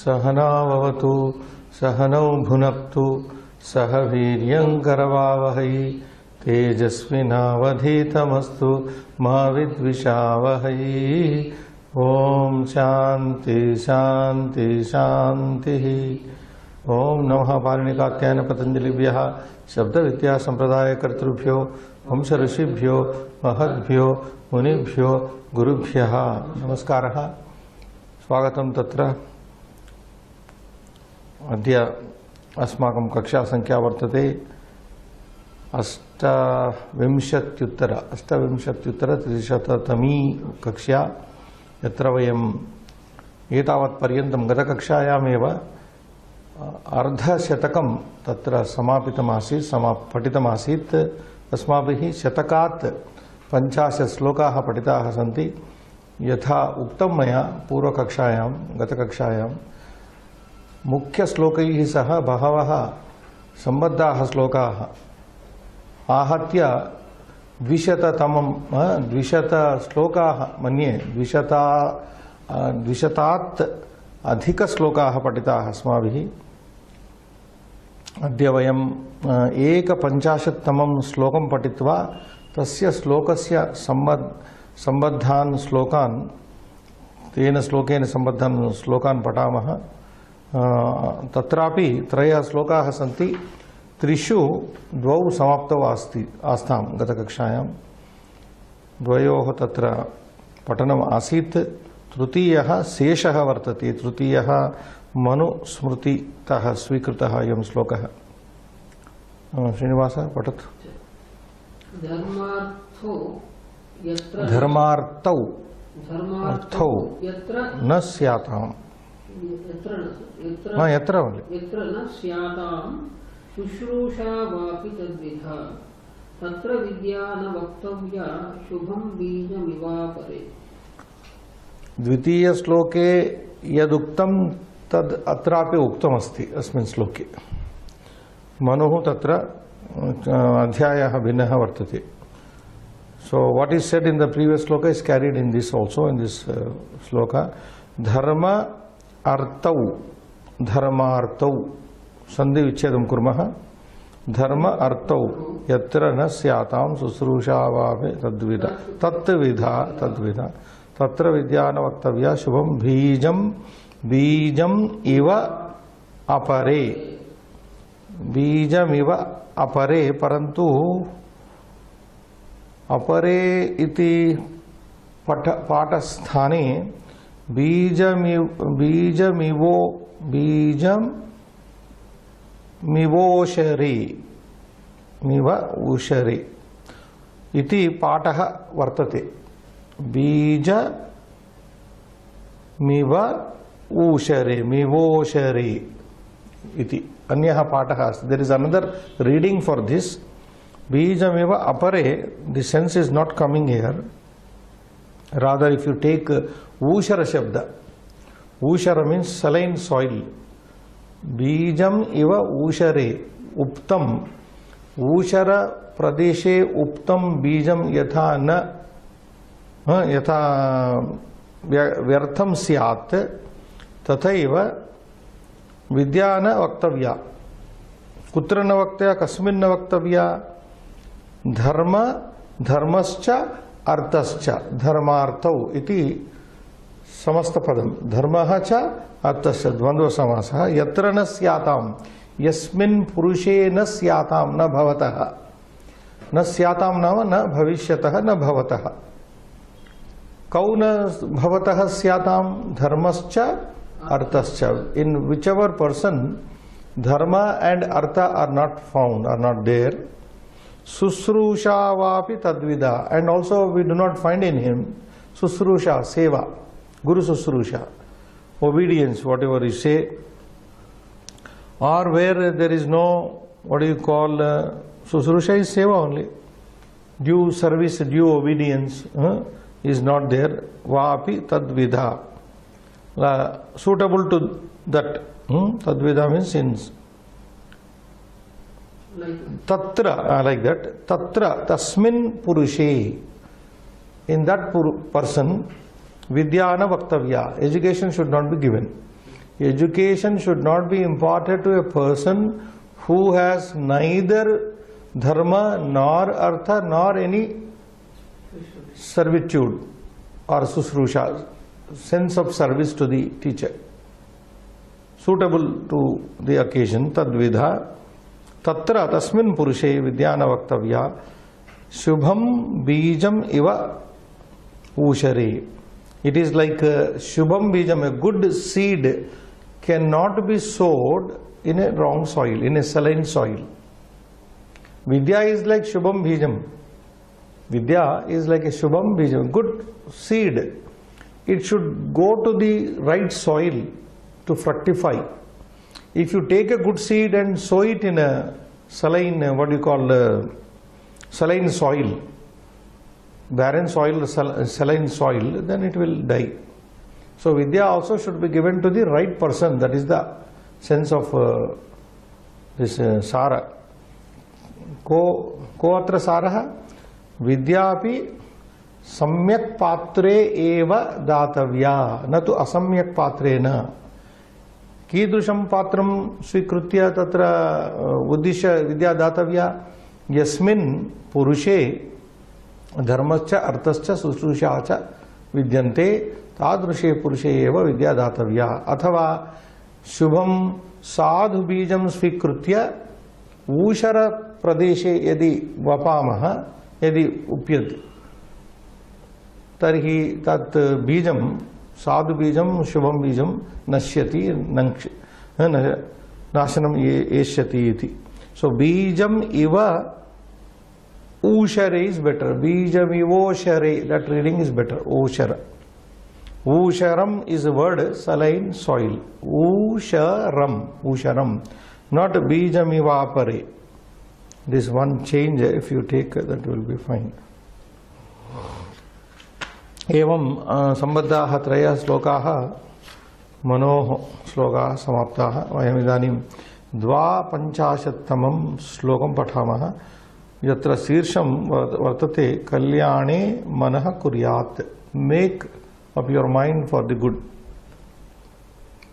सहनाववतु सहनौ भुनक्तु सह वीर्यङ्करवावहै तेजस्विनावधीतमस्तु मा विद्विषावहै। ओम शांति शांति शांति। ओम नमः पाणिनिकात्यायन पतंजलिभ्यः शब्द विद्या संप्रदाय कर्तृभ्यो वंश ऋषिभ्यो महद्भ्यो मुनिभ्यो गुरुभ्यः नमस्कारः। स्वागतं तत्र। अद्य अस्माकं कक्षा संख्या वर्तते अष्टविंशत्युत्तर-300तमी कक्षा, यत्र वयम् एतावत्पर्यन्तं गतकक्षायामेव अर्धशतकं तत्र समापितमासीत्, पठितमासीत्। अस्माभिः शतकात् 50 श्लोकाः पठिताः सन्ति। यथा उक्तं मया पूर्वकक्षायां, गतकक्षायां मुख्यश्लोकैः सह बहवः सम्बद्धाः श्लोकाः आहत्य 200 श्लोकाः मन्ये 200 अधिकश्लोकाः पठिताः अस्माभिः। अद्य वयम् 51तमं श्लोकं पठित्वा तस्य श्लोकस्य सम्बद्धान् श्लोकान्, तेन श्लोकेन सम्बद्धान् श्लोकान् पठामः। तत्रापि 3 श्लोकाः सन्ति। 3 2 समाप्तौ आस्तां गतकक्षायां। 2 तत्र पठनम् आसीत्। तृतीयः शेषः वर्तते। तृतीयः मनुस्मृतितः स्वीकृतः अयं श्लोकः। श्रीनिवास पठतु। धर्मार्थौ न स्याताम्, यत्र न स्याताम् शुश्रूषा वापि तद्विधा तत्र विद्या न वक्तव्या शुभं बीजमिवापरे। द्वितीय श्लोके यदुक्तं तद् अत्रापि उक्तमस्ति अस्मिन् श्लोके। मनुः तत्र अध्यायः भिन्नः वर्तते। So what is said in the previous sloka is carried in this also, in this sloka. Dharma artau, dharmartau sandhi vichedam kurmah. Dharma artau yatra na syatam susrushavave tadvida tadvidha tatra vidyana vaktavya shubham बीजम इव अपरे परंतु अपरे इति पाठस्थाने बीजमिवोषरे इति पाठः वर्तते। मिवोषरे इति अन्यः पाठः अस्ति। There is another reading for this. बीजमिव अपरे, the sense is not coming here. Rather, if you take ऊषर शब्द, ऊषर means saline soil. बीजम इव ऊषरे उक्तम, ऊषर प्रदेशे उक्तम बीजम यथा न यथा व्यर्थम स्यात् तथैव विद्या न वक्तव्या। कुत्र न वक्तव्या, कस्मिन् न वक्तव्या? धर्मश्च अर्थश्च धर्मार्थौ इति समस्तपदं। धर्मः च अर्थश्च द्वन्द्व समासः। यत्र न स्यातां, यस्मिन् पुरुषे न स्यातां, न भवतः। न स्यातां नाम न भविष्यतः, न भवतः। कौ न भवतः स्यातां? धर्मश्च अर्थश्च। In whichever person dharma and artha are not found, are not there. Susrusha vapi tadvida, and also we do not find in him susrusha, seva, guru susrusha, obedience, whatever you say. Or where there is no, what do you call, susrusha is seva only. Due service, due obedience is not there. Vapi tadvidha, suitable to that. Tadvidha means in tatra, like that. Tatra, tasmin purushe, in that person, vidyana vaktavya, education should not be given. Education should not be imparted to a person who has neither dharma nor artha nor any servitude or susrusha, sense of service to the teacher, suitable to the occasion. Tadvidha tatra tasmin purushe vidyana vaktavya shubham bijam iva ushare. It is like a shubham bijam, a good seed cannot be sowed in a wrong soil, in a saline soil. Vidya is like shubham bijam. Vidya is like a shubham bijam, good seed. It should go to the right soil to fructify. If you take a good seed and sow it in a saline, saline soil, barren soil, saline soil, then it will die. So Vidya also should be given to the right person. That is the sense of this Sara. Ko atra Saraha? Vidyapi samyak patre eva datavya, na tu asamyak patrena. Kidrusham patram svikrutya tatra uddishya vidya datavya yasmin purushe dharmascha arthascha susrushacha vidyante तादृशे पुरुषे एव विद्या दातव्या अथवा शुभम साधु बीजम स्वीकृत्य ऊषर प्रदेशे यदि वपामः यदि उप्यते तर्हि तत् बीजम साधु बीजम शुभम बीजम नश्यति नाशनम एष्यति इति. सो बीजम इव ऊषरे is better. बीजम इवोषरे, that reading is better. ओषर. Usharam is a word, saline soil. Usharam, not bijamivapare. This one change, if you take, that will be fine. Evam sambaddaha traya slokaha manoh slokaha samaptaha. Vayam idanim dvapanchashattamam slokam pathamaha. Yatra sirsham vartate kalyane manah kuryat. Make up your mind for the good.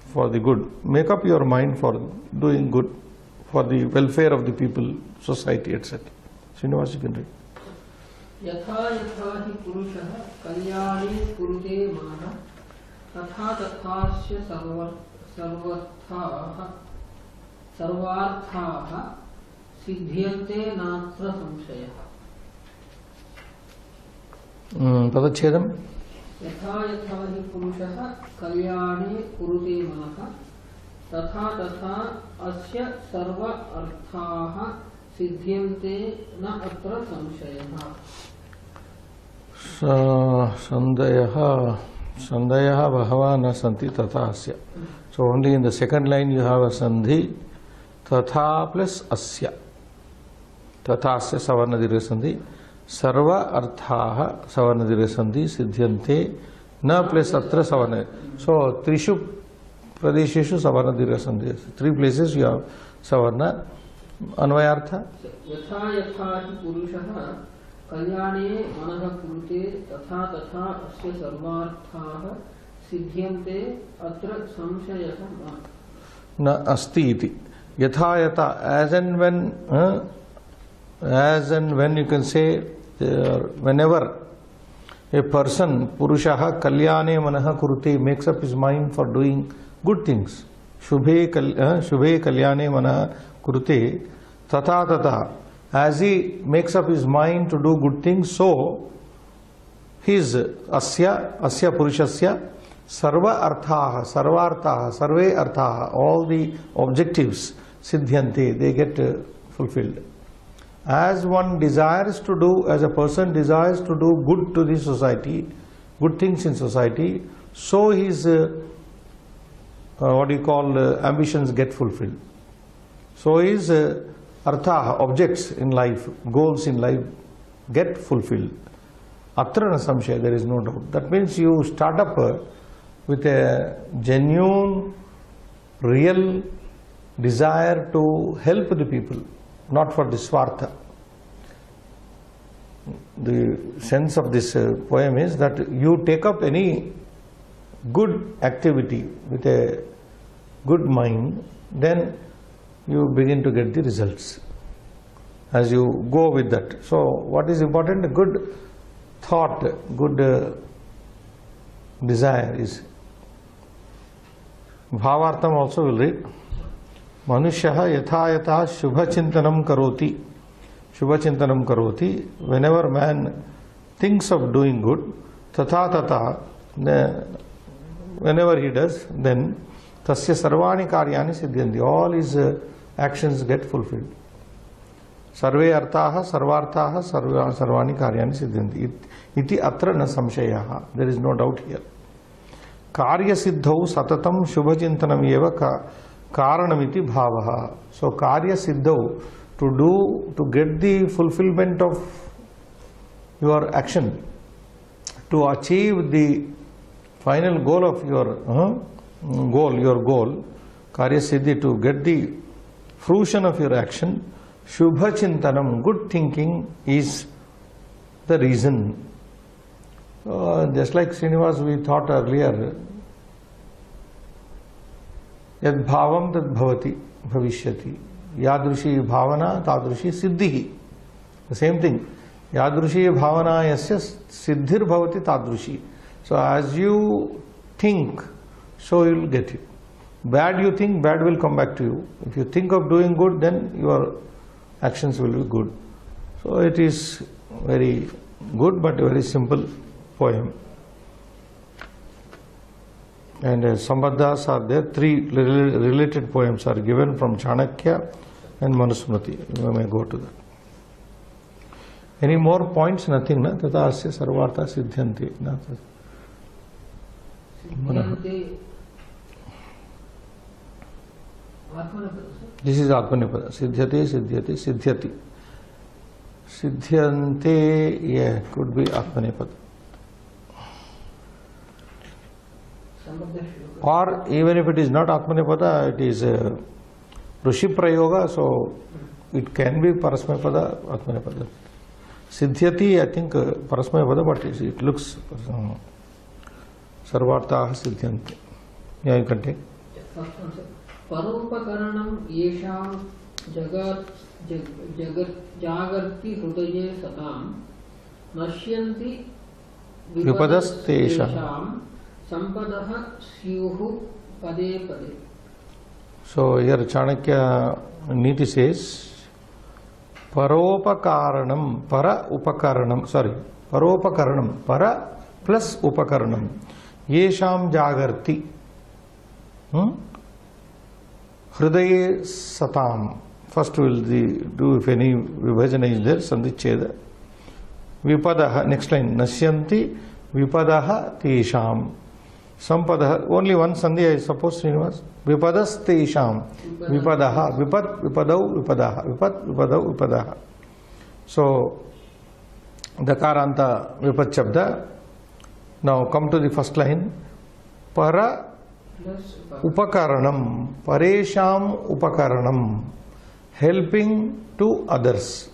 For the good. Make up your mind for doing good, for the welfare of the people, society, etc. Srinivas, you can read. Yatha yatha hi purushaha kalyane kurute mana tatha tathasya sarvarthaha siddhyante natra samshayah. Padachedam. यथा यथा हि पुरुषः कल्याणे कुरुते मनः तथा तथा अस्य सर्व अर्थाः सिद्ध्यन्ते न अत्र संशयः. Sandayah bhava na santi tatha asya. So only in the second line you have a sandhi, tatha plus asya. Tatha asya savarna dirgha sandhi. Sarva arthaha savarna dirgha sandhi siddhyante na plus atra savarna. So trishu pradesheshu savarna dirgha sandhi. 3 places you have savarna. Anvayartha. Yatha yatha hi purushah kalyane manah kurute tatha tatha asya sarvarthaha siddhyante atra samshayah na asti iti. Yatha yatha, as and when you can say whenever a person, Purushaha Kalyane Manaha Kurute, makes up his mind for doing good things. Shubhe Kalyane Manaha Kurute, Tata Tata. As he makes up his mind to do good things, so his Asya Purushasya, Sarva Arthaha, Sarvarthaha, Sarve Arthaha, all the objectives, Siddhyante, they get fulfilled. As one desires to do, as a person desires to do good to the society, good things in society, so his ambitions get fulfilled. So his artha, objects in life, goals in life get fulfilled. Atra na samshaya, there is no doubt. That means you start up with a genuine, real desire to help the people, not for the swartha. The sense of this poem is that you take up any good activity with a good mind, then you begin to get the results as you go with that. So what is important? A good thought, good desire is. Bhavartham also will read. Manushyaha yatha yatha shubha chintanam karoti. Shubha chintanam karoti. Whenever man thinks of doing good, tatha tatha, whenever he does, then tasya sarvani karyani siddhyanti. All his actions get fulfilled. Sarve arthaha sarvarthaha sarvani karyani siddhyanti. Iti atra na samshayaha. There is no doubt here. Karya siddhau satatam shubha chintanam eva karanamiti bhavaha. So karya siddhau, to get the fulfillment of your action, to achieve the final goal of your goal, karya siddhi, to get the fruition of your action, shubha chintanam, good thinking is the reason. Just like Srinivas, we thought earlier, yad bhavam tad bhavati bhavishyati, yadrushi bhavana tadrushi siddhi. The same thing. Yadrushi bhavana yasya siddhir bhavati tadrushi. So as you think, so you will get it. Bad you think, bad will come back to you. If you think of doing good, then your actions will be good. So it is very good but very simple poem. And Sambandhas are there. 3 related poems are given from Chanakya and Manusmriti. You may go to that. Any more points? Nothing, na? Tata asya sarvartha siddhyanti. Na? This is Atmanipada. Siddhyate, siddhyate, siddhyati. Siddhyante, yeah, could be Atmanipada. Or even if it is not Atmanipada, it is Rushi Prayoga, so it can be Parasmapada, Atmanipada. Siddhyati, I think Parasmapada, but it looks Sarvartha Siddhyanti. Yeah, you can take. Parupakaranam yesham jagarti hrudaye satam nashyanti vipadastesham sampadaha syuhu pade pade. So here Chanakya Niti says Paropakaranam, para plus upakaranam yesham jagarti hridaye satam. First we will do if any vibhajana is there, sandhicheda. Vipadaha, next line, nashyanti vipadaha tesham. Sampadaha, only one sandhi I suppose, Srinivas. Vipadas tesham. Vipadaha, vipadau, vipadaha. Vipadau, vipadaha. So, Dakaranta Vipat Shabda. Now come to the first line. Para upakaranam, paresham upakaranam, helping to others.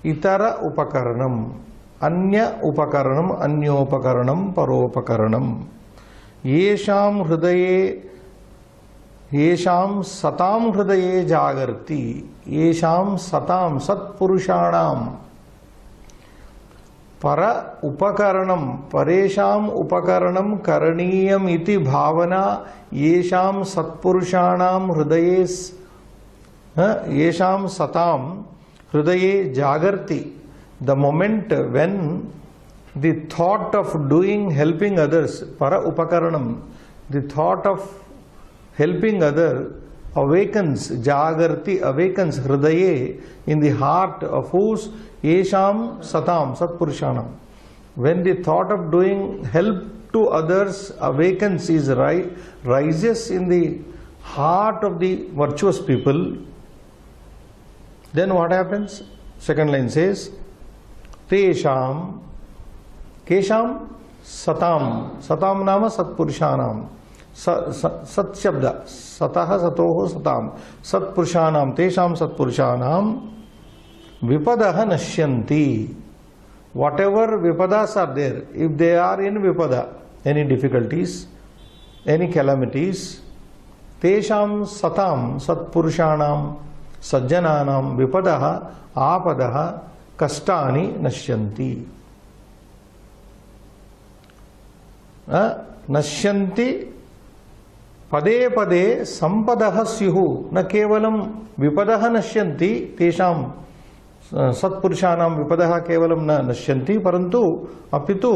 Itara upakaranam, anya upakaranam, anyopakaranam, paropakaranam. Yesham hridaye, yesham satam hridaye jagarti, yesham satam sat purushanam. Para upakaranam, paresham upakaranam karaniyam iti bhavana yesham satpurushanam hridayes yesham satam hridaye jagarti. The moment when the thought of doing, helping others, para upakaranam, the thought of helping other awakens, jagarti awakens, hridaye, in the heart of whose yesham satam, satpurushanam. When the thought of doing help to others awakens, is rises in the heart of the virtuous people, then what happens? Second line says, Tesham, Kesham, Satam, Satam nama Satpurushanam, Sat Shabda, Sataha Satoho Satam, Satpurushanam, Tesham Satpurushanam, Vipadaha Nashyanti. Whatever Vipadas are there, if they are in Vipada, any difficulties, any calamities, तेषां सतां सत्पुरुषाणां सज्जनानां विपदः आपदः कष्टानि नश्यन्ति। नश्यन्ति पदे पदे संपदः स्युः, न केवलं विपदः नश्यन्ति, तेषां सत्पुरुषाणां विपदः केवलं न नश्यन्ति, परन्तु अपितु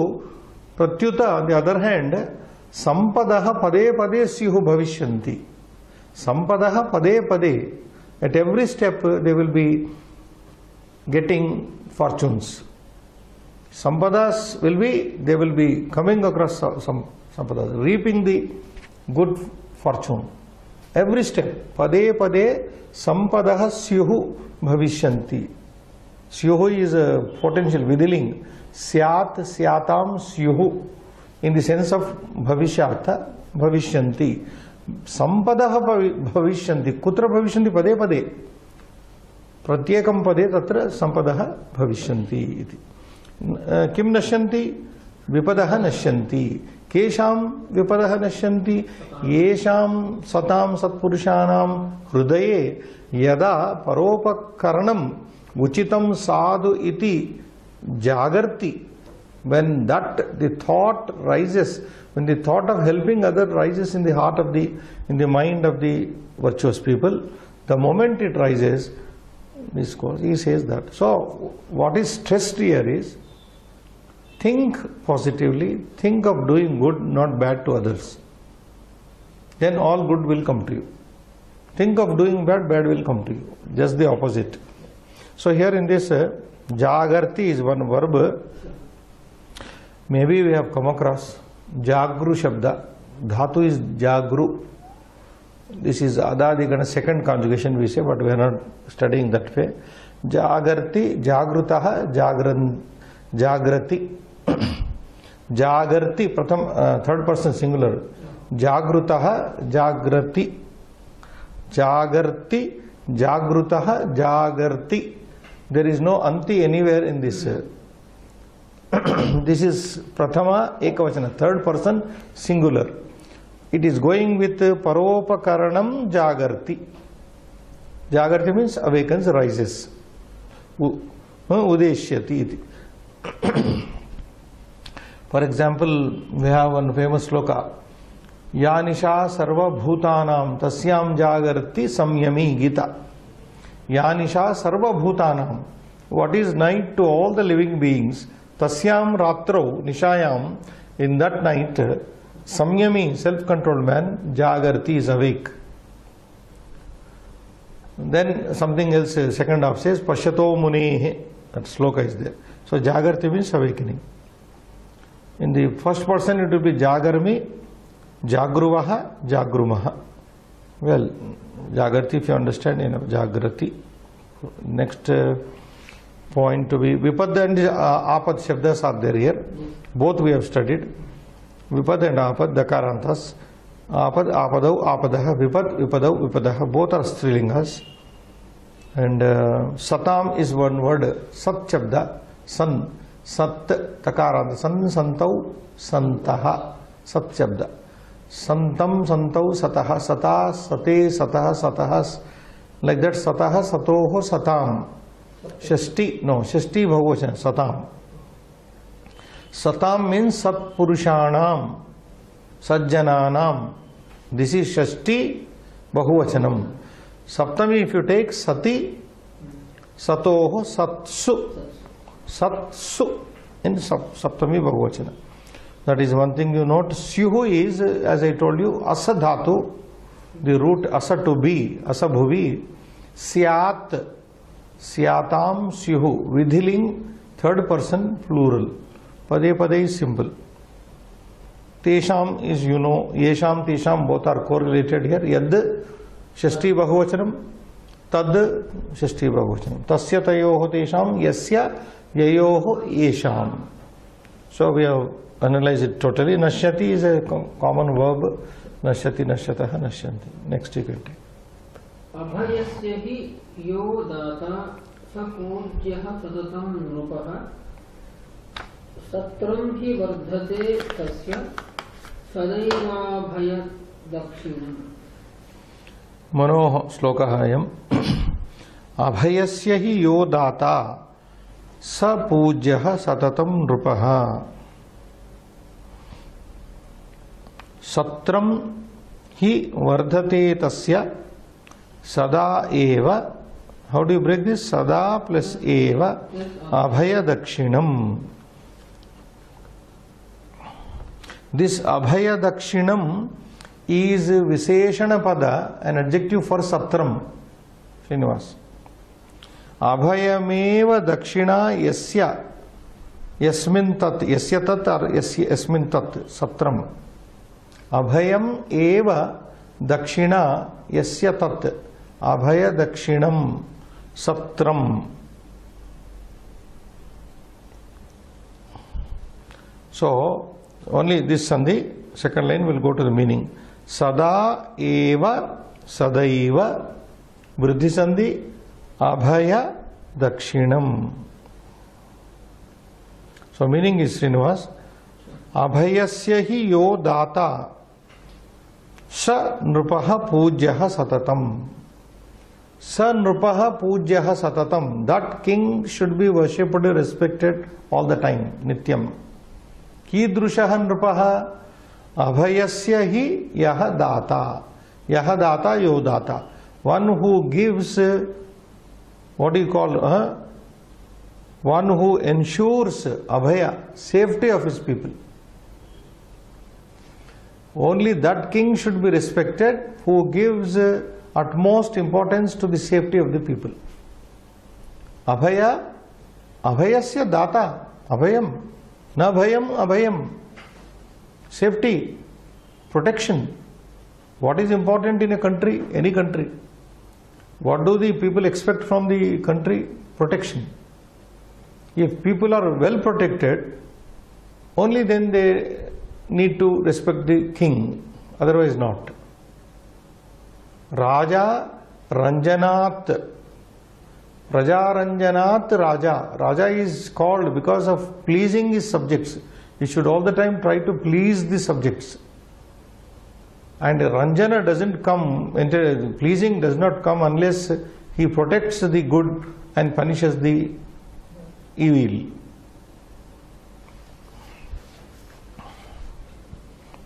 प्रत्युत ऑन द अदर हैंड संपदः पदे पदे स्युः भविष्यन्ति। संपदः पदे पदे, at every step they will be getting fortunes. Sampadas will be, they will be coming across some sampadas, reaping the good fortune. Every step, pade pade sampadah syuhu bhavishyanti. Syuhu is a potential vidiling. Syat syatam syuhu in the sense of bhavishyartha bhavishyanti. Sampadah bhavishyanti. Kutra bhavishyanti pade pade. Pratyekam pade tatra sampadah bhavishyanti iti. किम नश्यन्ति विपदः नश्यन्ति केषां विपदः नश्यन्ति येषां सतां सत्पुरुषाणां हृदये यदा परोपकरणम् उचितं साधु इति जागर्ति, when that the thought rises, when the thought of helping other rises in the heart of the, in the mind of the virtuous people, the moment it rises, this course, he says that. So what is stressed here is, think positively, think of doing good, not bad to others. Then all good will come to you. Think of doing bad, bad will come to you. Just the opposite. So here in this, jagarti is one verb. Maybe we have come across jagru shabda. Dhatu is jagru. This is adadigana second conjugation we say, but we are not studying that way. Jagarti, jagrutaha, jagrati. Jagarti, pratham, third person singular. Jagrutaha, jagrati. Jagarti, jagrutaha, jagarti. There is no anti anywhere in this. This is prathama ekavachana, third person singular. It is going with paropakaranam jagarti. Jagarti means awakens, rises. Udeshyati iti. For example, we have one famous sloka. Ya nisha sarva bhutanam tasyam jagarti samyami gita. Ya nisha sarva bhutanam. What is night to all the living beings? Tasyam ratrau nishayam. In that night, samyami, self-controlled man, jagarti is awake. Then something else, second half says, Pashyato munehe. That sloka is there. So jagarti means awakening. In the first person it will be jagarmi, jagruvaha, jagrumaha. Well, jagarti, if you understand, jagrati. Next point to be vipad and apad shabdas are there here. Both we have studied. Vipad and apad, dakarantas. Apad, apadau, apadaha, vipad, vipadau, vipadaha. Both are strilingas. And satam is one word. Sat shabda, san. Sat, takaranta. San, santau, santaha. Sat shabda. Santam, santau, sataha. Sata, sate, sataha, satahas. Like that, sataha, satoho, satam. Shashti, no, Shashti Bhagavachan, Satam. Satam means Sat Purushanam, Sajjananam. This is Shashti Bhagavachanam. Saptami, if you take Sati, Satoho, Satsu. Satsu in Saptami Bhagavachanam. That is one thing you note. Syuhu is, as I told you, Asa Dhatu, the root Asa to be, Asa Bhuvi, Syat. Syatam syuhu, vidhiling, third person plural. Pade pade is simple. Tesham is, you know, yesham, tesham, both are correlated here. Yad, shashti bhagavachanam, tad, shashti bhagavachanam. Tasya tayoho tesham, yasya, yayoho, yesham. So we have analyzed it totally. Nashyati is a common verb. Nashyati, nashyataha, nashyanti. Next you can take. अभयस्य हि यो दाता स पूज्यः सततं नृपः सत्रं हि वर्धते तस्य सदैवाभयदक्षिणम्. मनोः श्लोकः अयम् अभयस्य हि यो दाता स पूज्यः सततं नृपः सत्रं हि वर्धते तस्य सदा एव. How do you break this? सदा प्लस एव अभय दक्षिणम. दिस अभय दक्षिणम is Visheshana pada, an adjective for Satram. Srinivas. Abhayameva dakshina yasya yasmin tat yasya tat or yasmin tat Satram. Abhayam eva dakshina yasya tat Abhaya dakshinam Satram. So only this sandhi, second line will go to the meaning. Sada eva sadaiva vriddhi sandhi abhaya dakshinam. So meaning is Srinivas, abhayasya hi yo data sa nrupaha pujyaha satatam. Sa nrupaha pujyaha satatam. That king should be worshipped, respected all the time, nityam. Kidrushaha nrupaha abhayasya hi yaha data. Yaha data yo data. One who gives, what do you call, one who ensures abhaya, safety of his people. Only that king should be respected who gives utmost importance to the safety of the people. Abhaya, abhayasya data, abhayam, na bhayam, abhayam. Safety, protection. What is important in a country, any country? What do the people expect from the country? Protection. If people are well protected, only then they need to respect the king, otherwise not. Raja Ranjanat, Praja Ranjanat Raja. Raja is called because of pleasing his subjects. He should all the time try to please the subjects. And Ranjana doesn't come, pleasing does not come unless he protects the good and punishes the evil.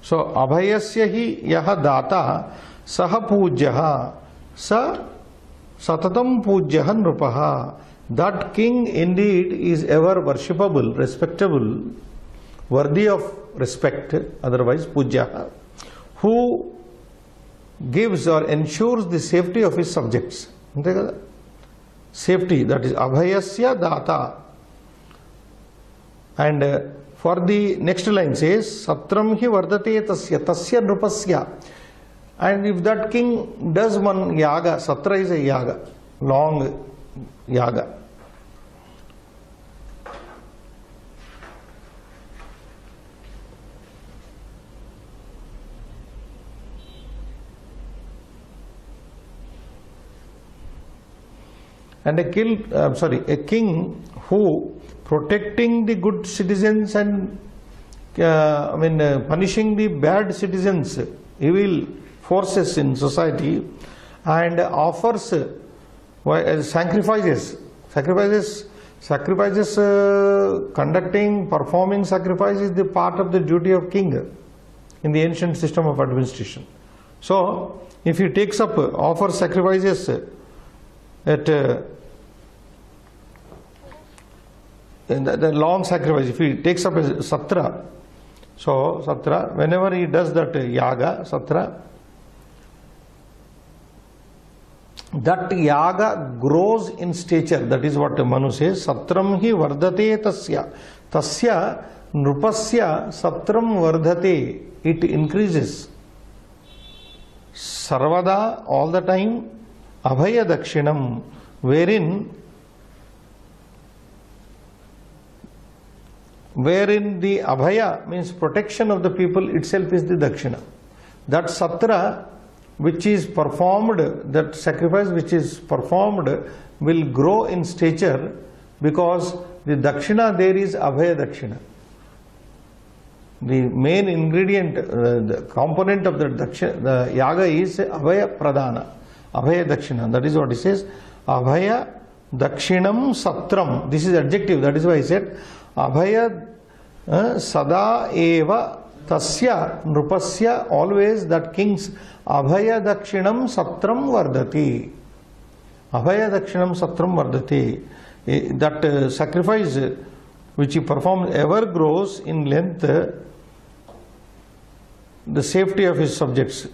So, abhayasya hi yaha data saha pujyaha sa satatam pujyaha nrupaha. That king indeed is ever worshipable, respectable, worthy of respect, otherwise pujyaha, who gives or ensures the safety of his subjects. Safety, that is abhayasya data. And for the next line says, Satram hi vardate tasya, tasya nrupasya. And if that king does one yaga, Satra is a yaga, long yaga. And a king who protecting the good citizens and punishing the bad citizens, evil forces in society, and offers sacrifices, conducting, performing sacrifice is the part of the duty of king in the ancient system of administration. So, if he takes up, offers sacrifices at the long sacrifice, if he takes up a satra, so satra, whenever he does that yaga, satra, that yaga grows in stature. That is what Manu says, satram hi vardate tasya, tasya nrupasya satram vardate, it increases. Sarvada, all the time, abhaya dakshinam, wherein the abhaya means protection of the people itself is the dakshina. That satra which is performed, that sacrifice which is performed will grow in stature because the dakshina there is abhaya dakshina. The main ingredient, the component of the yaga is abhaya pradana. Abhaya Dakshina. That is what he says. Abhaya Dakshinam Satram. This is adjective. That is why he said Abhaya Sada Eva Tasya Nrupasya. Always that king's Abhaya Dakshinam Satram Vardati. Abhaya Dakshinam Satram Vardati. That sacrifice which he performs ever grows in length, the safety of his subjects.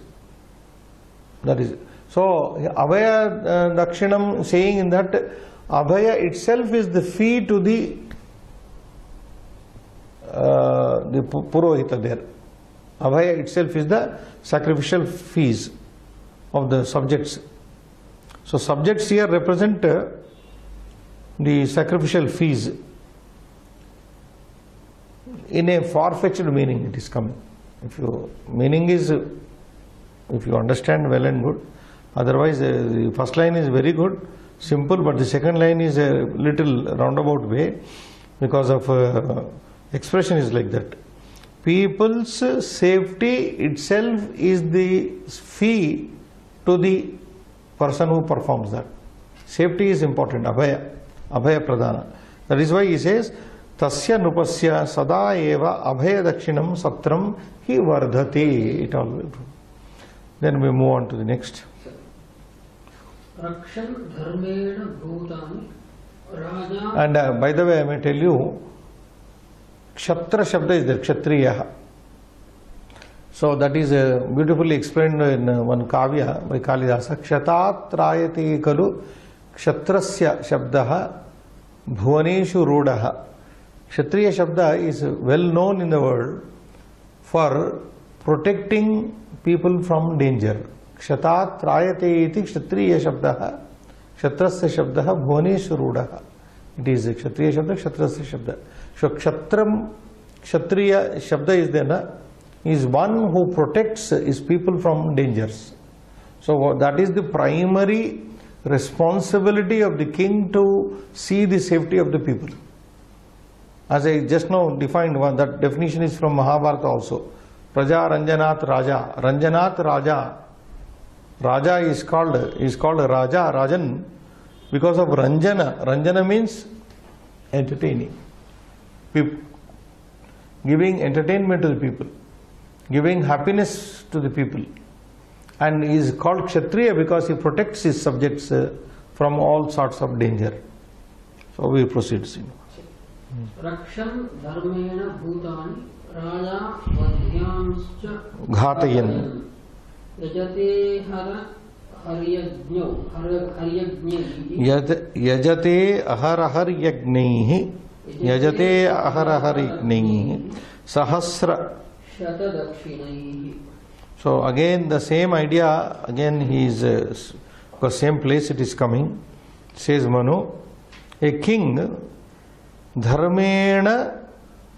That is. So, Abhaya Dakshinam, saying in that Abhaya itself is the fee to the Purohita there. Abhaya itself is the sacrificial fees of the subjects. So, subjects here represent the sacrificial fees. In a far-fetched meaning it is coming. If you understand well and good. Otherwise the first line is very good, simple, but the second line is a little roundabout way because of expression is like that. People's safety itself is the fee to the person who performs that. Safety is important. Abhaya Pradhana. That is why he says Tasya Nupasya Sada Eva Abhaya Dakshinam Satram Hi Vardhati. It all will. Then we move on to the next. Rakshan Dharmena Bhutani Raja. And by the way, I may tell you, Kshatra Shabda is there, Kshatriyaha. So that is beautifully explained in one Kavya by Kalidasa. Kshatat Rayati Kalu Kshatrasya Shabdaha Bhuvaneshu Rudaha. Kshatriya Shabda is well known in the world for protecting people from danger. Kshatat Rayate iti Kshatriya Shabdaha Kshatrasya Shabdaha Bhuvaneshu Rudaha. It is Kshatriya Shabda, Kshatrasya Shabda. So Kshatriya Shabda is there, is one who protects his people from dangers. So that is the primary responsibility of the king, to see the safety of the people. As I just now defined one, that definition is from Mahabharata also. Praja Ranjanat Raja. Ranjanat Raja. Raja is called Raja, Rajan, because of Ranjana. Ranjana means entertaining people, giving entertainment to the people, giving happiness to the people. And he is called Kshatriya because he protects his subjects from all sorts of danger. So we proceed. Rakshan Dharmena Bhutani Raja Vadhyamscha Ghatayan. Yajate Yajate Aharahar Yagnaihi. Yajate Aharahar Yagnaihi. Sahasra. So again the same idea, again he is the same place it is coming. Says Manu, a king Dharmena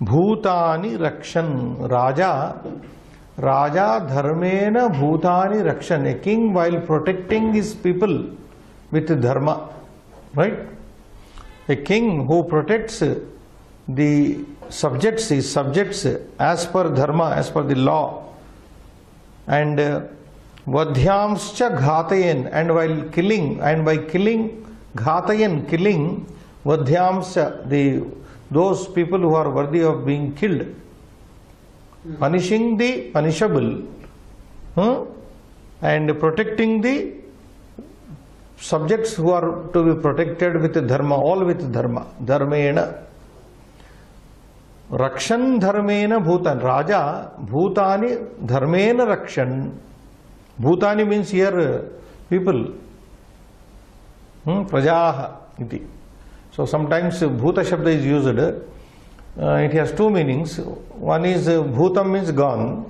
Bhutani Rakshan. Raja Dharmena Bhutani Rakshan. A king, while protecting his people with dharma, right? A king who protects the subjects, his subjects as per dharma, as per the law. And Vadhyamscha Ghatayan, and while killing, and by killing Ghatayan, killing Vadhyamscha, those people who are worthy of being killed, punishing the punishable, and protecting the subjects who are to be protected with dharma, all with dharma. Dharmena. Rakshan Dharmena Bhutan. Raja Bhutani Dharmena Rakshan. Bhutani means here people. Prajaha iti. So sometimes Bhuta Shabda is used. It has two meanings. One is Bhutam means gone,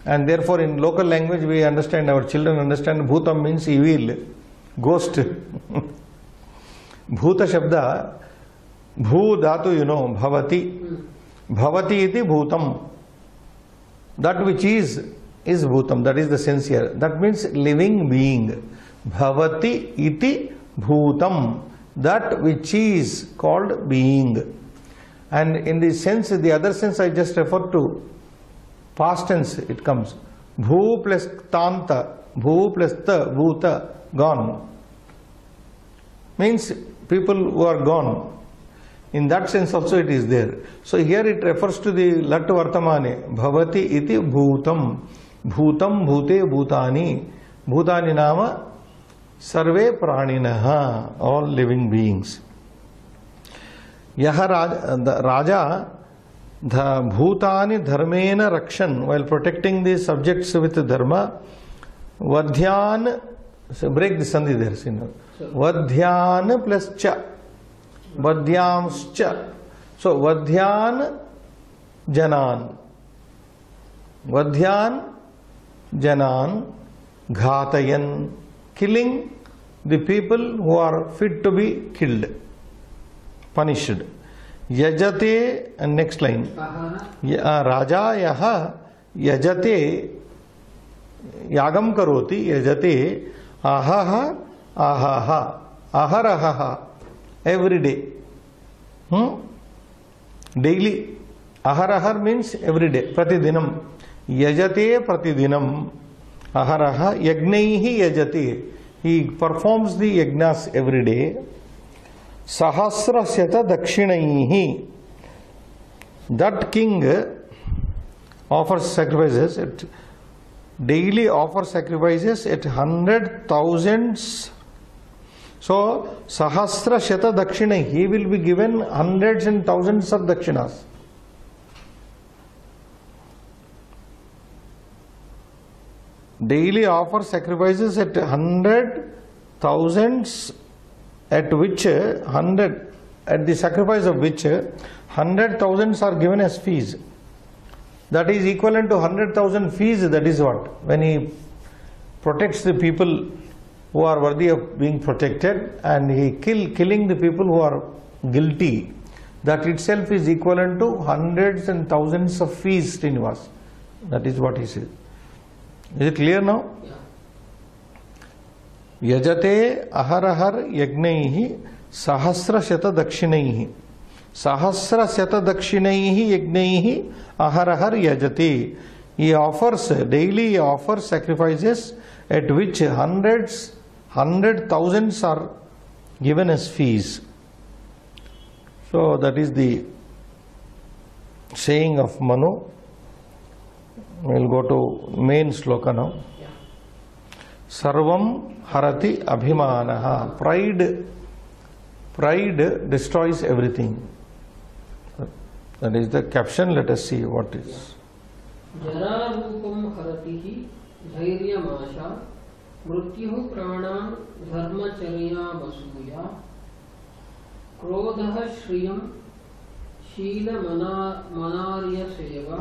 and therefore in local language we understand, our children understand, Bhutam means evil, ghost. Bhuta Shabda, Bhu Dhatu, you know, Bhavati. Bhavati iti Bhutam. That which is Bhutam. That is the sense here. That means living being. Bhavati iti Bhutam. That which is called being. And in the sense, the other sense I just referred to, past tense it comes. Bhu plus Tanta. Bhu plus ta, bhuta, gone. Means people who are gone. In that sense also it is there. So here it refers to the lat vartamane. Bhavati iti bhutam. Bhutam bhute bhutani. Bhutani nama sarve praninaha. All living beings. Yaha Raja the bhutani dharmena rakshan, while protecting the subjects with dharma, vadhyan, so break the sandhi there, vadhyan plus cha, vadhyamscha. So vadhyan janan ghatayan, killing the people who are fit to be killed, punished. Yajate, and next line. Raja yaha yajate, yagam karoti, yajate, ahaha, ahaha, aharaha, every day. Daily. Aharahar means every day. Pratidinam. Yajate pratidinam. Aharaha, yagnaihi yajate. He performs the yagnas every day. Sahasra Syata Dakshinaihi. That king offers sacrifices, daily offers sacrifices at 100,000. So, Sahasra Syata Dakshinaihi, he will be given hundreds and thousands of dakshinas. Daily offers sacrifices at 100,000, at which at the sacrifice of which 100,000 are given as fees. That is equivalent to 100,000 fees. That is what? When he protects the people who are worthy of being protected, and he killing the people who are guilty, that itself is equivalent to hundreds and thousands of fees, Srinivas. That is what he says. Is it clear now? Yajate aharahar yagnaihi sahasra shata dakshinaihi. Sahasra shata dakshinaihi yagnaihi aharahar yajate. He offers, daily he offers sacrifices at which hundred thousands are given as fees. So that is the saying of Manu. We will go to main sloka now. Sarvam harati abhimanaha. Pride destroys everything. That is the caption. Let us see what is. Jara rupam haratihi dhairyam mrutyuh pranam dharmacharya vasuya krodha shriyam shila manarya seva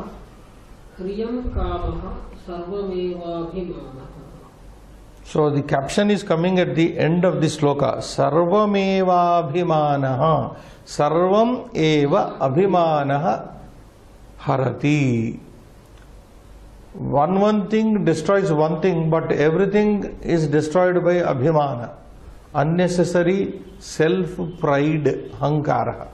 hriyam kamaha sarvamevabhimanaha. So the caption is coming at the end of the sloka. Sarvameva abhimanaha. Sarvam eva abhimanaha harati. One thing destroys one thing, but everything is destroyed by abhimana. Unnecessary self-pride, hankara.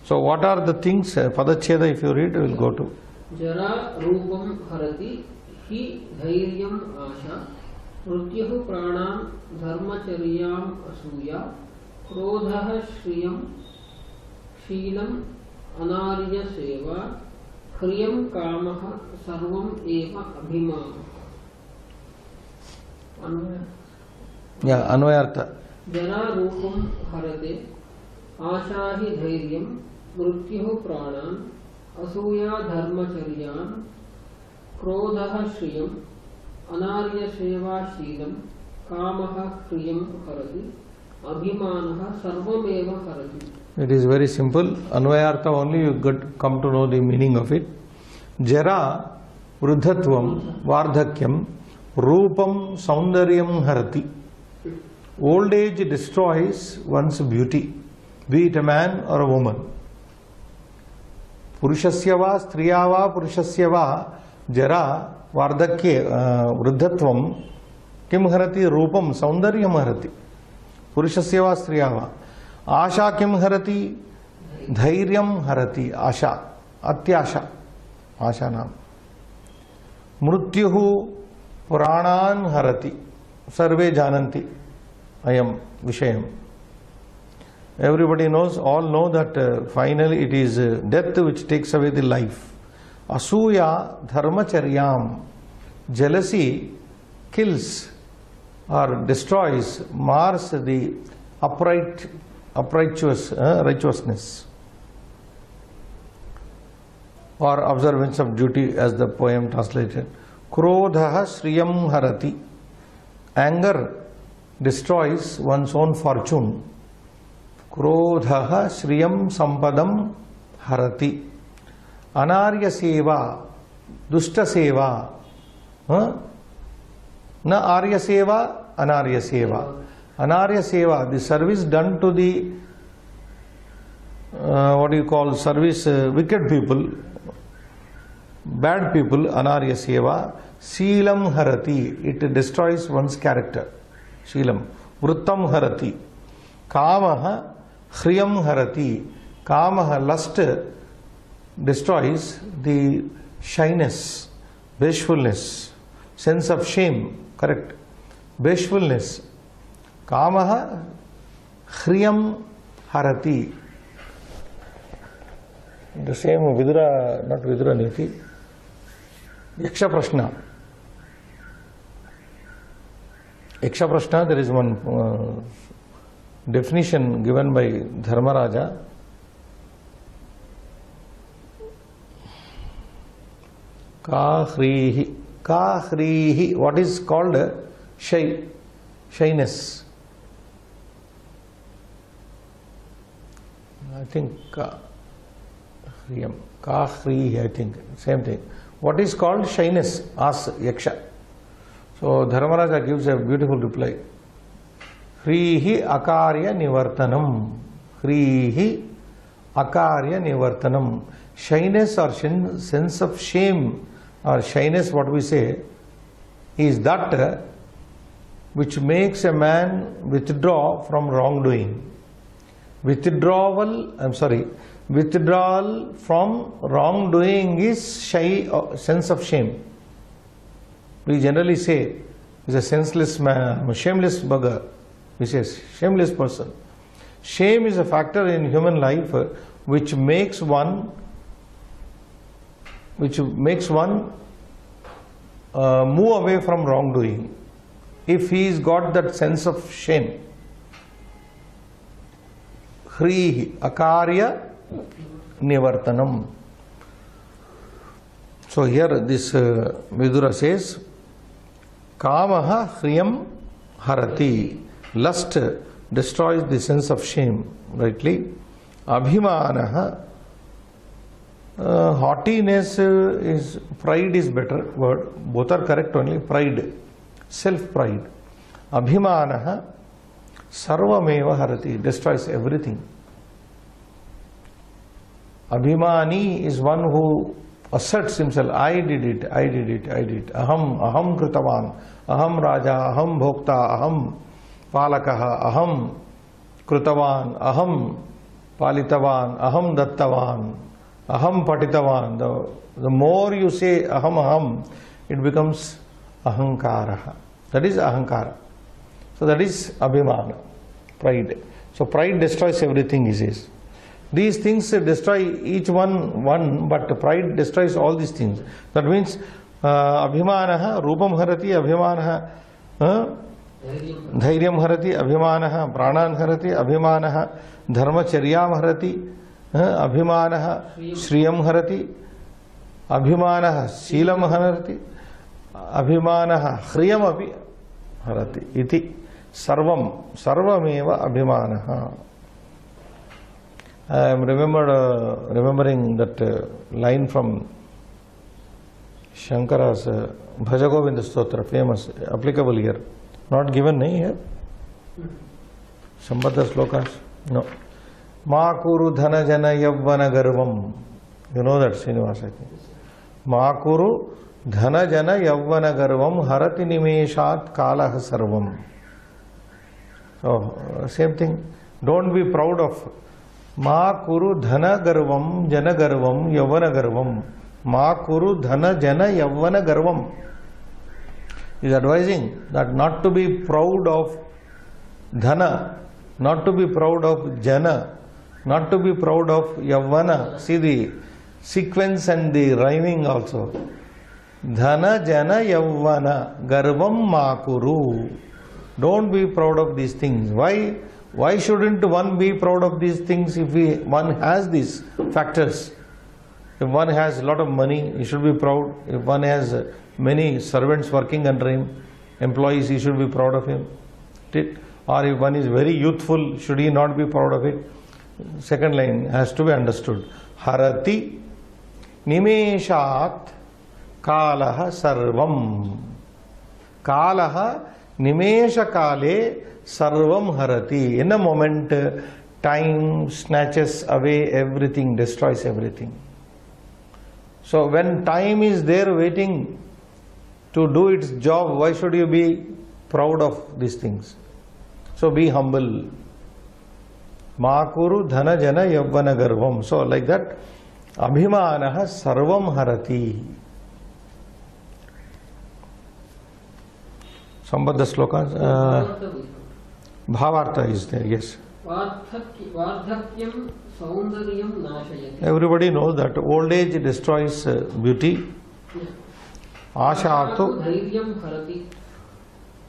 So what are the things? Padacheda, if you read, we will go to. Jara rupam harati hi dhairyam asha mrutyuh pranam dharmacharyam asuya krodha shriyam shilam anarya seva hriyam kamaha sarvam eva abhimana. Yeah, Anvayartha. Jara rupam harate ashahi dhairyam mrutyuh pranam asuya dharmacharyam krodha shriyam anarya seva shilam kamaha hriyam harati abhimanaha sarvameva harati. It is very simple. Anvayartha only you come to know the meaning of it. Jara, vruddhatvam, vardhakyam, rupam, saundaryam harati. Old age destroys one's beauty, be it a man or a woman. Purushasya va, striya va, purushasya va, jara, vardhakya, vruddhatvam, kim harati, rupam, saundaryam harati. Purushasya va, striya va. Asha kim harati, dhairyam harati, asha, atyasha, asha naam. Mrutyuhu पुराणान् हरति. सर्वे जानन्ति ayam vishayam. Everybody knows, all know that finally it is death which takes away the life. Asuya dharmacharyam. Jealousy kills or destroys, mars the righteousness or observance of duty, as the poem translated. Krodha shriyam harati. Anger destroys one's own fortune. Krodha shriyam sampadam harati. Anarya seva, dushta seva. Na arya seva, anarya seva. Anarya seva, the service done to the service, wicked people, bad people, anarya seva. Sheelam harati, it destroys one's character. Sheelam. Vrittam harati. Kamaha hriyam harati. Kamaha, lust, destroys the shyness, bashfulness, sense of shame, correct? Bashfulness. Kamaha hriyam harati. The same Vidura, not Vidura Niti. Yaksha Prashna. Yaksha Prashna, there is one definition given by Dharmaraja. Kahrihi. Kahrihi. What is called shyness? I think Kahrihi, I think. Same thing. What is called shyness? Asks Yaksha. So Dharmaraja gives a beautiful reply. Hrihi akarya nivartanam. Hrihi akarya nivartanam. Shyness or sense of shame or shyness, what we say, is that which makes a man withdraw from wrongdoing. Withdrawal from wrongdoing is sense of shame. We generally say, is a senseless man, a shameless bugger. We say, shameless person. Shame is a factor in human life which makes one move away from wrongdoing. If he's got that sense of shame. Hrihi akarya nivartanam. So here this Vidura says, Kamaha hriyam harati. Lust destroys the sense of shame, rightly. Abhimanaha, haughtiness is, pride is better word. Both are correct only. Pride, self-pride. Abhimanaha sarvameva harati, destroys everything. Abhimani is one who asserts himself, I did it. Aham kritavan, aham raja, aham bhokta, aham palakaha, aham kritavan, aham palitavan, aham dattavan, aham patitavan. The more you say aham, it becomes ahankara. That is ahankara. So that is abhimana, pride. So pride destroys everything, he says. These things destroy each one, but pride destroys all these things. That means abhimanaha rupam harati, abhimanaha dhairyam harati, abhimanaha pranan harati, abhimanaha dharmacharyam harati, abhimanaha shriyam harati, abhimanaha sheelam harati, abhimanaha hriyam api harati. Iti sarvameva abhimanaha. I am remembering that line from Shankara's Bhajagovinda Stotra, famous, applicable here. Not given here. Sambandha slokas? No. Ma kuru dhana jana yavvana garvam. You know that, Srinivas, I think. Ma kuru dhana jana yavvana garvam harati nimeshat kalah sarvam. So, same thing. Don't be proud of Ma kuru dhana garvam jana garvam yavana garvam. Ma kuru dhana jana yavana garvam. He is advising that not to be proud of dhana, not to be proud of jana, not to be proud of yavana. See the sequence and the rhyming also. Dhana jana yavana garvam makuru. Don't be proud of these things. Why? Why shouldn't one be proud of these things if one has these factors? If one has a lot of money, he should be proud. If one has many servants working under him, employees, he should be proud of him. Or if one is very youthful, should he not be proud of it? Second line has to be understood. Harati nimeshat kalaha sarvam. Kalaha nimesha kale sarvam harati. In a moment, time snatches away everything, destroys everything. So when time is there waiting to do its job, why should you be proud of these things? So be humble. Makuru dhana jana yavvana garvam. So like that, abhimanaha sarvam harati. Sambandha slokas. Bhavartha is there, yes. Vardhakyam saundaryam nashayati. Everybody knows that old age destroys beauty. Asha artho. Dhairyam harati.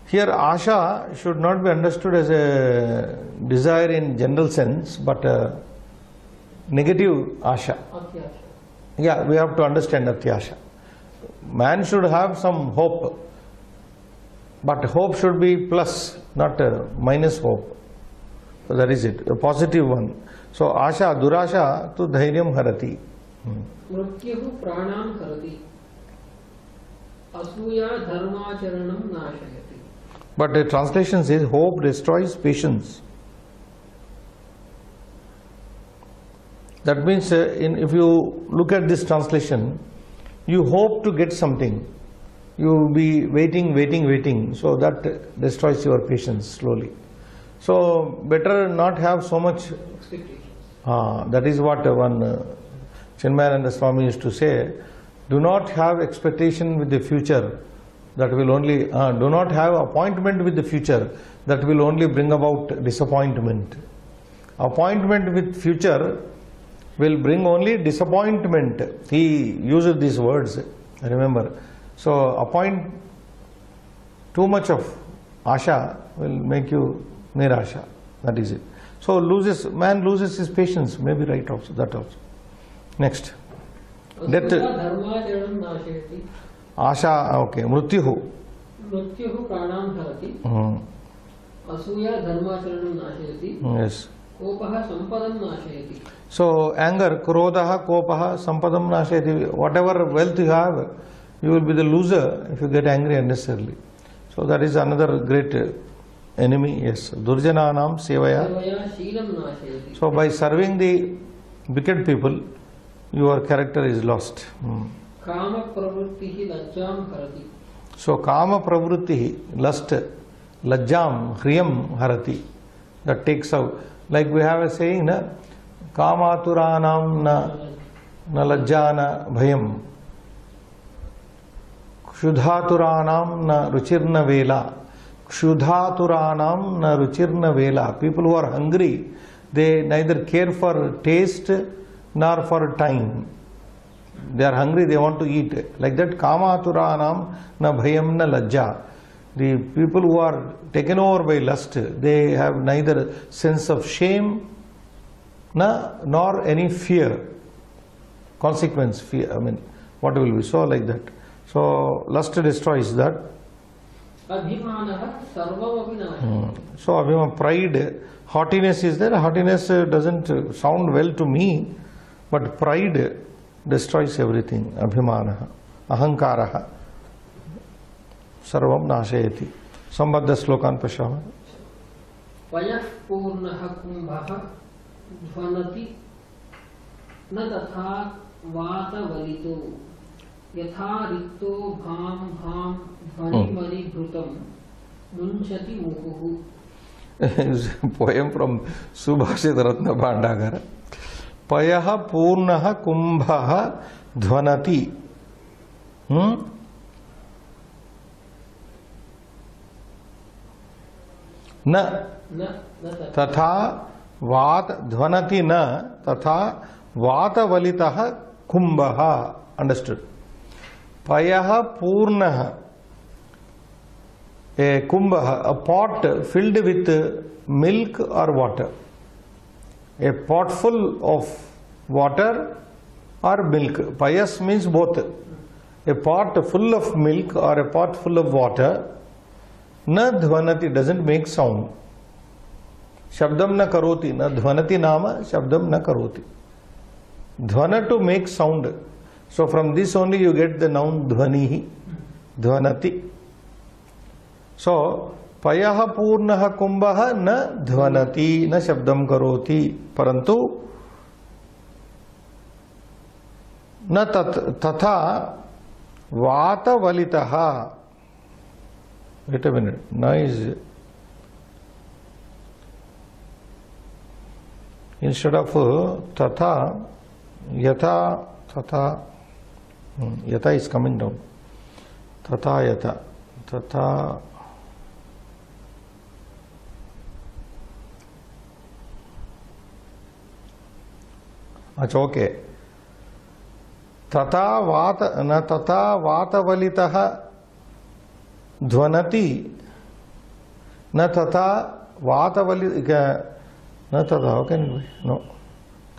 Here asha should not be understood as a desire in general sense, but a negative asha. Atyasha. Yeah, we have to understand atyasha. Man should have some hope, but hope should be plus, not minus hope. So that is it, a positive one. So asha, durasha tu dhairyam harati. Mrityahu pranam harati. Asuya dharmacharanam nashayati. But the translation says hope destroys patience. That means if you look at this translation, you hope to get something. You will be waiting. So that destroys your patience slowly. So better not have so much Expectations. That is what one Chinmayananda Swami used to say. Do not have expectation with the future. That will only, do not have appointment with the future. That will only bring about disappointment. Appointment with future will bring only disappointment. He uses these words, remember. So too much of asha will make you nirasha. That is it. So man loses his patience. Maybe right also, that also. Next. Death. Dharmacharanam nashayati. Asha, okay. Mrityuhu. Mrityahu pranam harati. Asuya dharmacharanam nashayati. Yes. Kopaha sampadam nashayati. So anger, krodha, kopaha, sampadam nashayati. Whatever wealth you have, you will be the loser if you get angry unnecessarily. So that is another great enemy. Yes. Durjananam sevaya. Sevaya sheelam nashayati. So by serving the wicked people, your character is lost. Kama pravrittihi lajjam harati. So kama pravritti, lust, lajjam, hriyam harati. That takes out. Like we have a saying, na, kamaturanam na lajjana bhayam. Kshuddhaturanam na ruchirna vela. Kshuddhaturanam na ruchirna vela. People who are hungry, they neither care for taste nor for time. They are hungry, they want to eat. Like that, kamaturanam na bhayam na lajja. The people who are taken over by lust, they have neither sense of shame nor any fear. Consequence, fear, what will be? So like that. So lust destroys that. Abhimanaha sarvam abhinashayati. So abhimana, pride, haughtiness is there. Haughtiness doesn't sound well to me, but pride destroys everything. Abhimanaha, ahankaraha, sarvam nashayati. Sambandha slokan pashyama. Payah purnaha kumbhaha dhvanati na tatha vata valito yatha rikto bham bham dhvani mani bhrutam munchati muhuhu. Is a poem from Subhashit Ratna Bhandagara. Payaha purnaha kumbhaha dhvanati. न न तथा वात ध्वनति न तथा वातवलितः कुंभः. Understood. पयः पूर्णः, a kumbah, a pot filled with milk or water. A pot full of water or milk. Payas means both. A pot full of milk or a pot full of water. Na dhvanati, doesn't make sound. Shabdam na karoti. Na dhvanati nama shabdam na karoti. Dhvana to make sound. So from this only you get the noun dhvanihi. Dhvanati. So पयः पूर्णः कुंभः न ध्वनति न शब्दं करोति परंतु न तथा वातवलितः. Wait a minute, noise. Instead of तथा यथा, तथा यथा is coming down. तथा यथा, तथा अच्छा ओके. तथा वात न तथा वातवलितः ध्वनति न तथा वातवलि न तथा ओके नो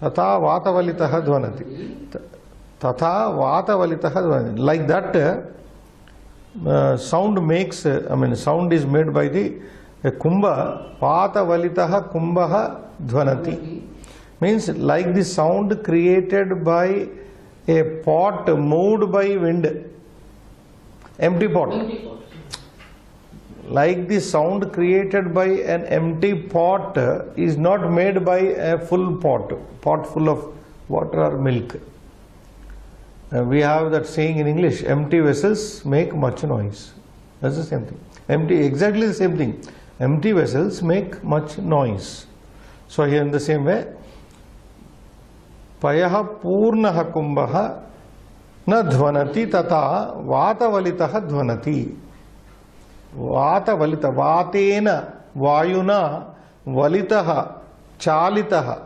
तथा वातवलितः ध्वनति तथा वातवलितः ध्वनति. Like that sound makes, I mean sound is made by the kumbha. Vatavalitah kumbha dhvanati means like the sound created by a pot moved by wind. Empty pot. Like the sound created by an empty pot is not made by a full pot full of water or milk. We have that saying in English, empty vessels make much noise. That's the same thing. Empty, exactly the same thing. Empty vessels make much noise. So here in the same way, पयः पूर्णः कुंभः न ध्वनति तथा वातवलितः ध्वनति. वातवलित, वातेन वायुना वलितः चालितः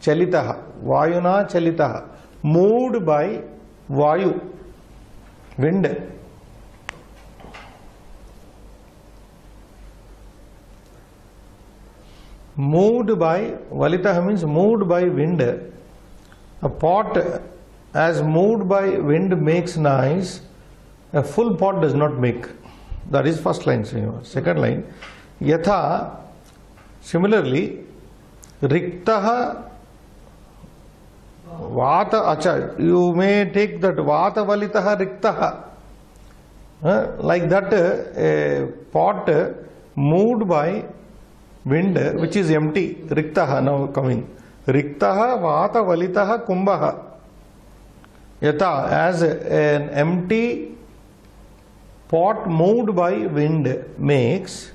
चलितः, वायुना चलितः, moved by वायु wind. Moved by, valita means moved by wind. A pot as moved by wind makes noise, a full pot does not make. That is first line. Second line, yatha, similarly, riktaha vata, acha, you may take that vata valitaha riktaha. Like that, a pot moved by wind which is empty, riktaha now coming. Riktaha vata valitaha kumbhaha. Yata, as an empty pot moved by wind makes,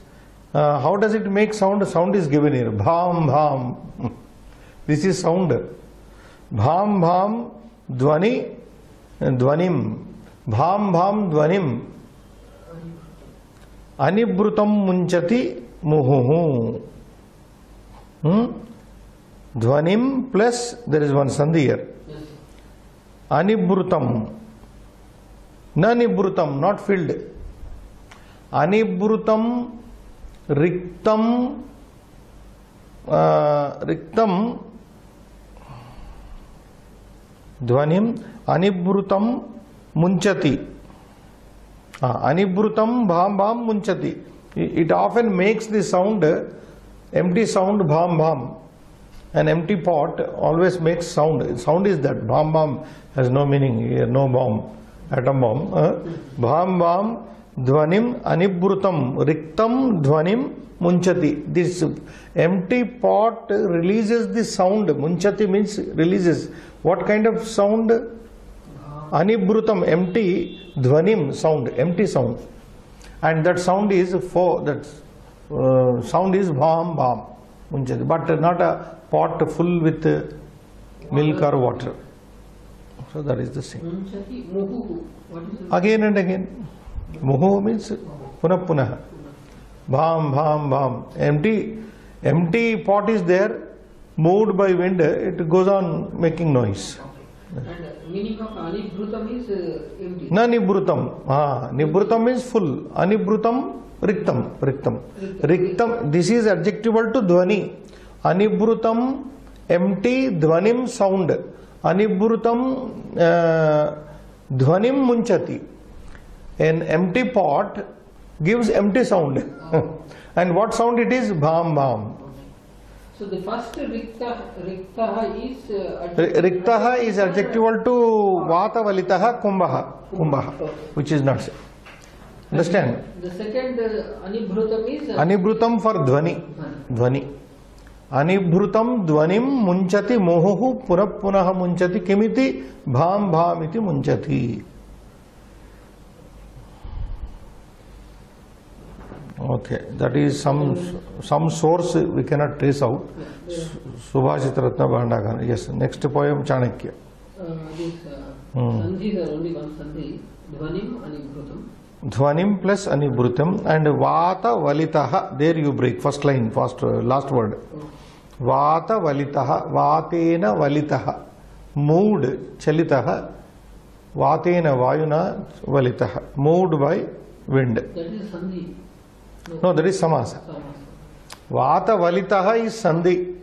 how does it make sound? Sound is given here. Bham bham. This is sound. Bham bham dhvani dhvanim. Bham bham dhvanim. Anibrutam munchati muhuhu. Dhvanim plus there is one sandhi here. Anibrutam. Nanibrutam, not filled. Anibrutam riktam riktam dhvanim anibrutam munchati. Anibrutam bham bham munchati. It often makes the sound, empty sound bham bham. An empty pot always makes sound. Sound is that. Bham bham has no meaning here, no bomb, atom bomb. Bham bham dhvanim anibrutam riktam dhvanim munchati. This empty pot releases the sound. Munchati means releases. What kind of sound? Anibrutam, empty, dhvanim, sound, empty sound. And that sound is sound is bham bham munchati, but not a pot full with milk or water. So that is the same. Munchati, muhu. What is it? Again and again. Muhu means punah punah. Bham, bham, bham. Empty pot is there, moved by wind, it goes on making noise. And meaning of anibhrutam is empty. Na nibhrutam. Nibhrutam means full. Anibhrutam, riktam. Riktam, this is adjectival to dhvani. Anibhrutam, empty, dhvanim, sound. Anibhrutam, dhvanim munchati. An empty pot gives empty sound. And what sound it is? Bham, bham. So the first riktaha is Riktaha is adjectival to vata valitaha kumbhaha, which is not said. Understand? The second anibhrutam is Anibhrutam for dhvani. Anibhrutam dhvanim munchati mohuhu punaha munchati kimiti bham bham iti munchati. Okay, that is some source we cannot trace out. Subhashita Ratna Bhandagana. Yes, next poem Chanakya. This sandhis are only one sandhi. Dhvanim anibhrutam. Dhvanim plus anibhrutam and vata valitaha. There you break. First line, last word. Vata valitaha. Vatena valitaha. Moved chalitaha. Vatena vayuna valitaha. Moved by wind. That is sandhi. No, that is samasa. Vata valitaha is sandhi,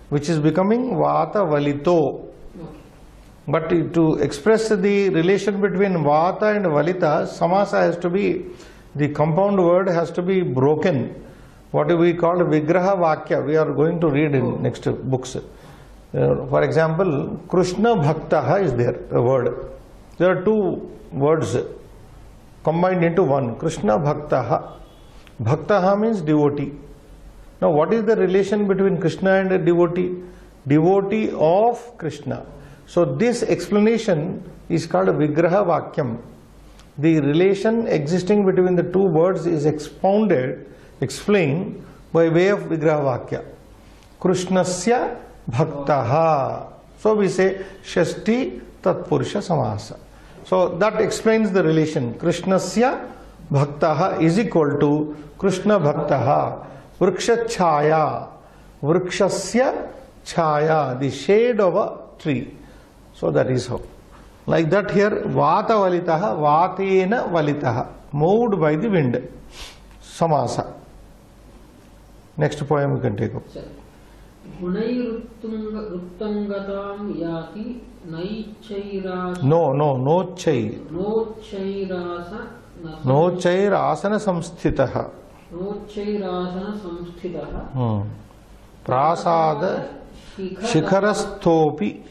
which is becoming vata valito. But to express the relation between vata and valita, samasa has to be, the compound word has to be broken. What we call vigraha vakya, we are going to read in next books. For example, Krishna bhaktaha is there, a word. There are two words combined into one. Krishna bhaktaha. Bhaktaha means devotee. Now what is the relation between Krishna and a devotee? Devotee of Krishna. So this explanation is called Vigraha Vakyam. The relation existing between the two words is explained by way of Vigraha Vakya. Krishnasya Bhaktaha. So we say Shashti Tatpurusha Samasa. So that explains the relation. Krishnasya Bhaktaha is equal to Krishna Bhaktaha. Vriksha Chaya. Vrikshasya Chaya. The shade of a tree. So that is how. Like that here, Vata Valitaha, Vatena Valitaha. Moved by the wind. Samasa. Next poem you can take up. Gunairuttangataam yati naichairasa. No chai. Nochairasa. No chair asana samsthitaha. Nochairasana samsthitaha. Prasada Shikharastopi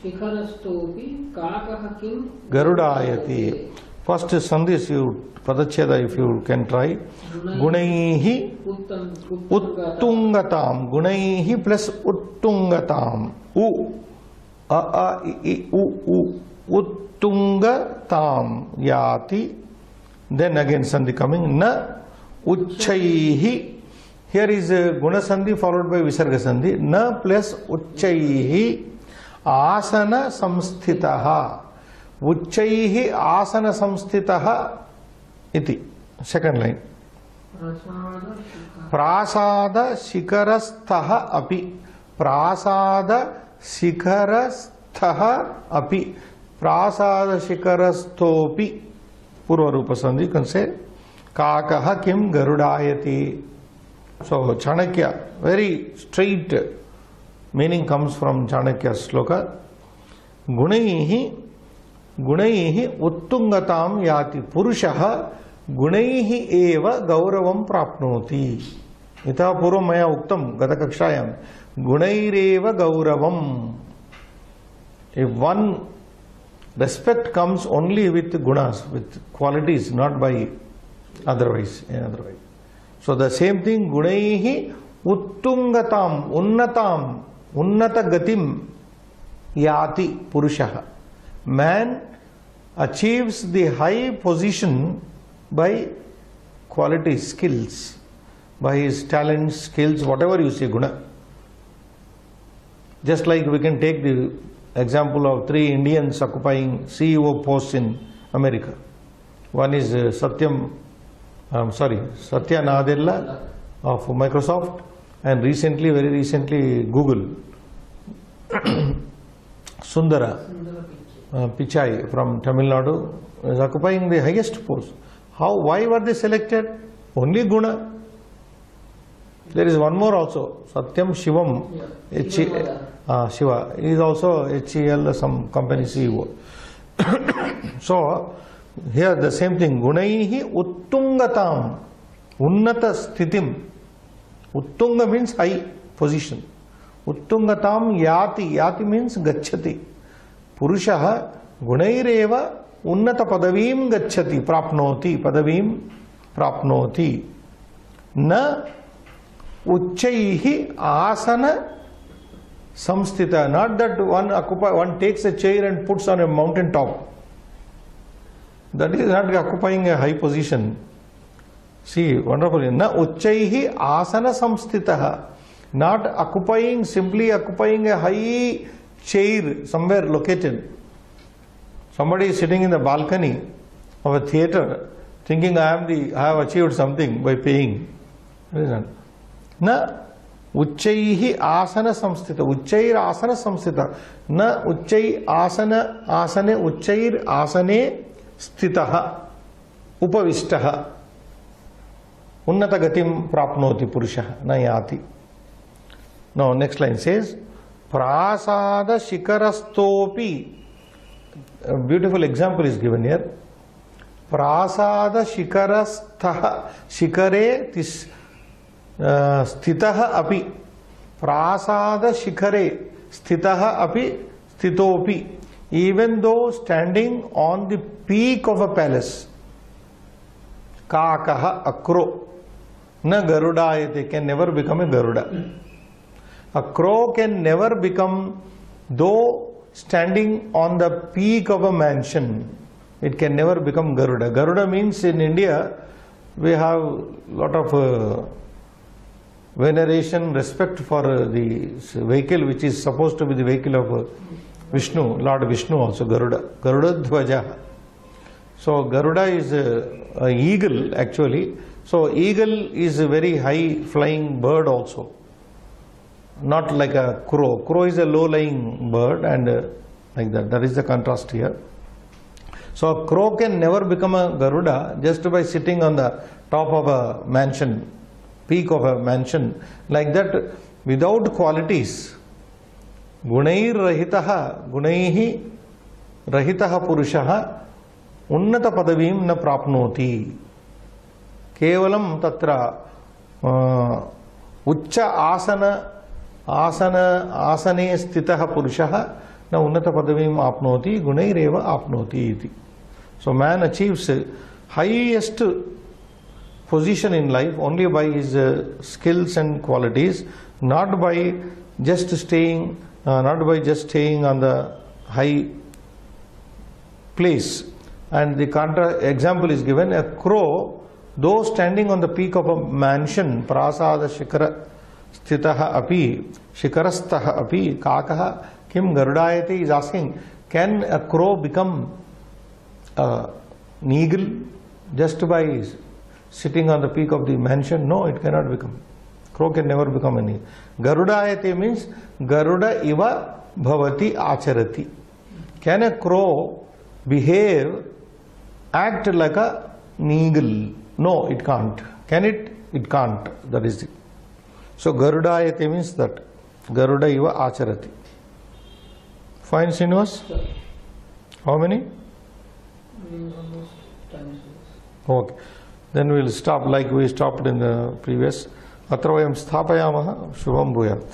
Kakaha Kim Garudayati. First sandhis you Padacheda if you can try. Gunaihi Uttungatam. Gunaihi plus Uttungatam. Uttungatam Yati. Then again sandhi coming. Na Uchchaihi. Here is Guna Sandhi followed by Visarga Sandhi. Na plus Uchchaihi Asana Samsthitaha. Uchchaihi Asana Samsthitaha iti. Second line. Prasada Shikarasthaha api. Prasada Shikarasthaha api. Prasada Shikarastopi. Purva Rupa Sandhi, you can say. Kakaha Kim Garudayati. So Chanakya, very straight meaning comes from Chanakya's sloka. Gunaihi uttungatam yati purushaha gunaihi eva gauravam prapnoti. Ita purvam maya uktam gata kakshayam. Gunaireva gauravam. If one respect comes only with gunas, with qualities, not by otherwise. So the same thing, Gunaihi Uttungatam, Unnatam, Unnata Gatim Yati Purushaha. Man achieves the high position by qualities, skills, by his talents, skills, whatever you say, Guna. Just like we can take the example of 3 Indians occupying CEO posts in America. One is Satya Nadella, of Microsoft, and recently, very recently, Google. Sundara Pichai from Tamil Nadu is occupying the highest post. Why were they selected? Only Guna. There is one more also, Satyam Shivam. Shiva is also HCL, some company CEO. So here the same thing. Gunaihi uttungatam, unnata sthitim. Uttunga means high position. Uttungatam yati. Yati means gacchati. Purushaha gunaireva unnata padavim gacchati. Prapnoti. Padavim prapnoti. Na uchchaihi asana samstita. Not that one takes a chair and puts on a mountain top. That is not occupying a high position. See, wonderful. Na uchchaihi asana samstitaha. Not simply occupying a high chair somewhere located. Somebody is sitting in the balcony of a theatre thinking I have achieved something by paying. Na uchchaihi asana samstita. Uchchair asana samstita. Na uchchai asana asane uchchair asane sthitaha upavishtaha. Unnata gatim prapnoti purushaha na yati. Now next line says prasada shikarastopi. A beautiful example is given here. Prasada shikarastha shikare sthitaha api. Prasada shikare sthitaha api sthitopi. Even though standing on the peak of a palace. Kakaha, a crow. Na garudayate, can never become a garuda. A crow can never become, though standing on the peak of a mansion, it can never become garuda. Garuda means in India, we have a lot of veneration, respect for the vehicle which is supposed to be the vehicle of Vishnu, Lord Vishnu also, Garuda. Garuda Dhwaja. So Garuda is an eagle actually. So eagle is a very high flying bird also. Not like a crow. Crow is a low lying bird and like that. That is the contrast here. So a crow can never become a Garuda just by sitting on the top of a mansion, peak of a mansion. Like that, without qualities. Gunair rahitaha, gunaihi rahitaha purushaha unnata padavim na prapnoti. Kevalam tatra uchcha asane sthitaha purushaha na unnata padavim apnoti gunaireva apnoti iti. So man achieves highest position in life only by his skills and qualities, not by just staying on the high place. And the example is given, a crow, though standing on the peak of a mansion, prasada shikara sthitaha api, shikarastaha api, kakaha kim garudayate, is asking, can a crow become an eagle just by sitting on the peak of the mansion? No, it cannot become. Crow can never become an eagle. Garudayate means Garuda iva bhavati acharati. Can a crow behave, act like an eagle? No, it can't. Can it? It can't. That is it. So Garudayate means that. Garuda iva acharati. Fine, Srinivas? How many? Almost 10 Okay. Then we will stop like we stopped in the previous. Atravayam sthapayamaha shubham bhuyat.